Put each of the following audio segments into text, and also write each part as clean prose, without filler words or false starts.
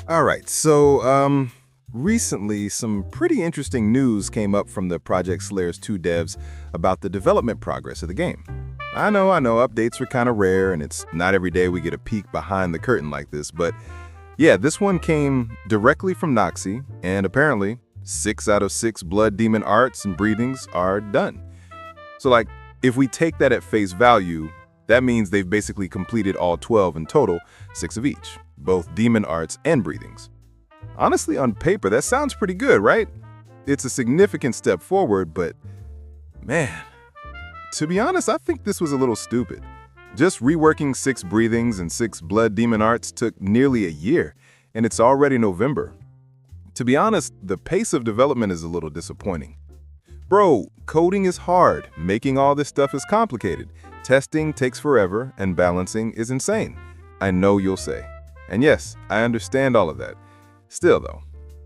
All right, so recently some pretty interesting news came up from the Project Slayers 2 devs about the development progress of the game. I know, updates are kind of rare and it's not every day we get a peek behind the curtain like this, but yeah, this one came directly from Noxie, and apparently 6 out of 6 blood demon arts and breathings are done. So like, if we take that at face value, that means they've basically completed all 12 in total, 6 of each, both demon arts and breathings. Honestly, on paper, that sounds pretty good, right? It's a significant step forward, but man, to be honest, I think this was a little stupid. Just reworking 6 breathings and 6 blood demon arts took nearly a year, and it's already November. To be honest, the pace of development is a little disappointing. Bro, coding is hard, making all this stuff is complicated, testing takes forever, and balancing is insane. I know you'll say. And yes, I understand all of that. Still though,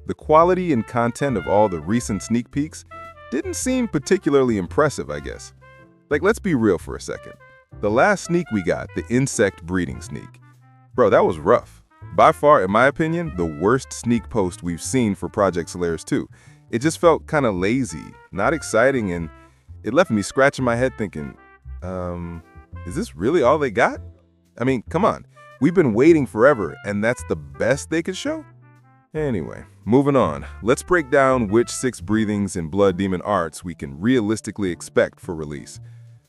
the quality and content of all the recent sneak peeks didn't seem particularly impressive, I guess. Like, let's be real for a second. The last sneak we got, the insect breeding sneak, bro, that was rough. By far, in my opinion, the worst sneak post we've seen for Project Slayers 2. It just felt kind of lazy, not exciting, and it left me scratching my head thinking, is this really all they got? I mean, come on, we've been waiting forever, and that's the best they could show? Anyway, moving on, let's break down which 6 breathings and blood demon arts we can realistically expect for release.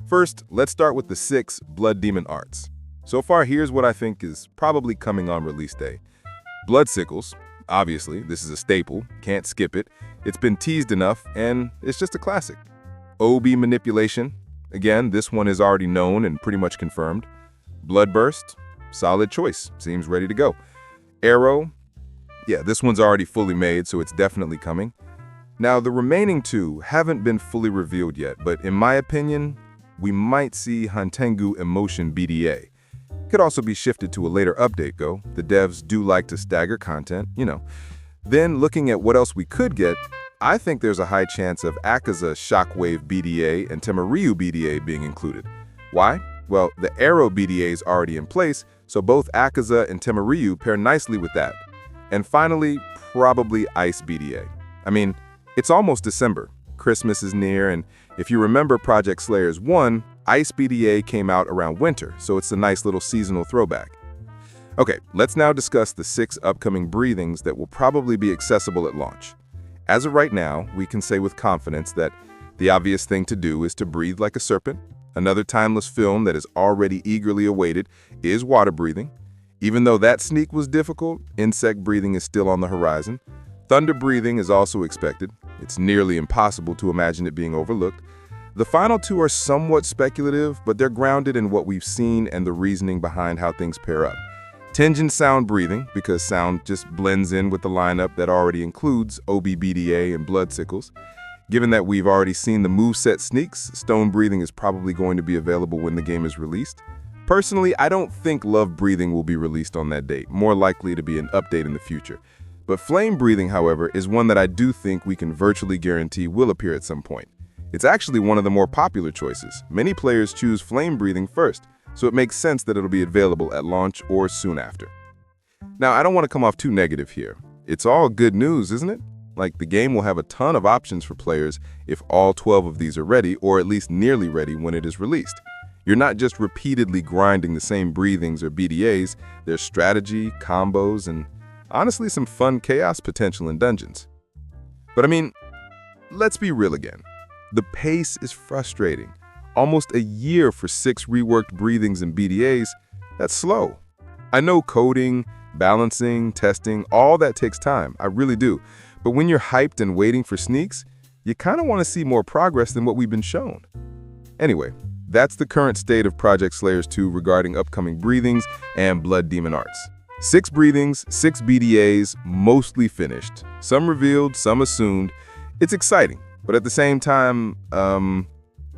First, let's start with the 6 blood demon arts. So far, here's what I think is probably coming on release day. Blood sickles, obviously, this is a staple, can't skip it. It's been teased enough, and it's just a classic. OB manipulation, again, this one is already known and pretty much confirmed. Blood burst, solid choice, seems ready to go. Arrow, yeah, this one's already fully made, so it's definitely coming. Now, the remaining 2 haven't been fully revealed yet, but in my opinion, we might see Hantengu Emotion BDA. Could also be shifted to a later update, though. The devs do like to stagger content, you know. Then, looking at what else we could get, I think there's a high chance of Akaza Shockwave BDA and Temariu BDA being included. Why? Well, the Arrow BDA is already in place, so both Akaza and Temariu pair nicely with that. And finally, probably Ice BDA. I mean, it's almost December. Christmas is near, and if you remember Project Slayers 1, Ice BDA came out around winter, so it's a nice little seasonal throwback. Okay, let's now discuss the 6 upcoming breathings that will probably be accessible at launch. As of right now, we can say with confidence that the obvious thing to do is to breathe like a serpent. Another timeless film that is already eagerly awaited is water breathing. Even though that sneak was difficult, insect breathing is still on the horizon. Thunder breathing is also expected. It's nearly impossible to imagine it being overlooked. The final 2 are somewhat speculative, but they're grounded in what we've seen and the reasoning behind how things pair up. Tenjin sound breathing, because sound just blends in with the lineup that already includes OBBDA and blood sickles. Given that we've already seen the moveset sneaks, stone breathing is probably going to be available when the game is released. Personally, I don't think love breathing will be released on that date, more likely to be an update in the future. But flame breathing, however, is one that I do think we can virtually guarantee will appear at some point. It's actually one of the more popular choices. Many players choose flame breathing first, so it makes sense that it'll be available at launch or soon after. Now, I don't want to come off too negative here. It's all good news, isn't it? Like, the game will have a ton of options for players if all 12 of these are ready, or at least nearly ready when it is released. You're not just repeatedly grinding the same breathings or BDAs, there's strategy, combos, and honestly some fun chaos potential in dungeons. But I mean, let's be real again. The pace is frustrating. Almost a year for 6 reworked breathings and BDAs, that's slow. I know coding, balancing, testing, all that takes time, I really do. But when you're hyped and waiting for sneaks, you kind of want to see more progress than what we've been shown. Anyway, that's the current state of Project Slayers 2 regarding upcoming breathings and blood demon arts. 6 breathings, 6 BDAs, mostly finished. Some revealed, some assumed. It's exciting, but at the same time,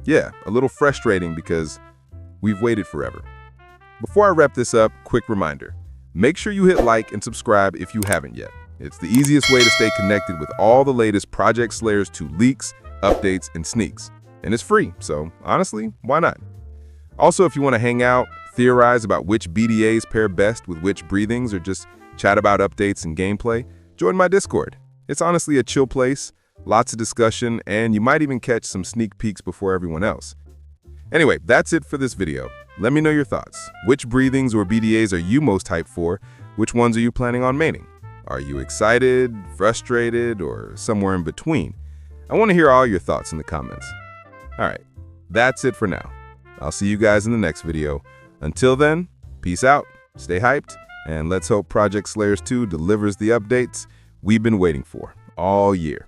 yeah, a little frustrating because we've waited forever. Before I wrap this up, quick reminder. Make sure you hit like and subscribe if you haven't yet. It's the easiest way to stay connected with all the latest Project Slayers 2 leaks, updates, and sneaks. And it's free, so honestly, why not? Also, if you want to hang out, theorize about which BDAs pair best with which breathings, or just chat about updates and gameplay, join my Discord. It's honestly a chill place, lots of discussion, and you might even catch some sneak peeks before everyone else. Anyway, that's it for this video. Let me know your thoughts. Which breathings or BDAs are you most hyped for? Which ones are you planning on maining? Are you excited, frustrated, or somewhere in between? I want to hear all your thoughts in the comments. All right, that's it for now. I'll see you guys in the next video. Until then, peace out, stay hyped, and let's hope Project Slayers 2 delivers the updates we've been waiting for all year.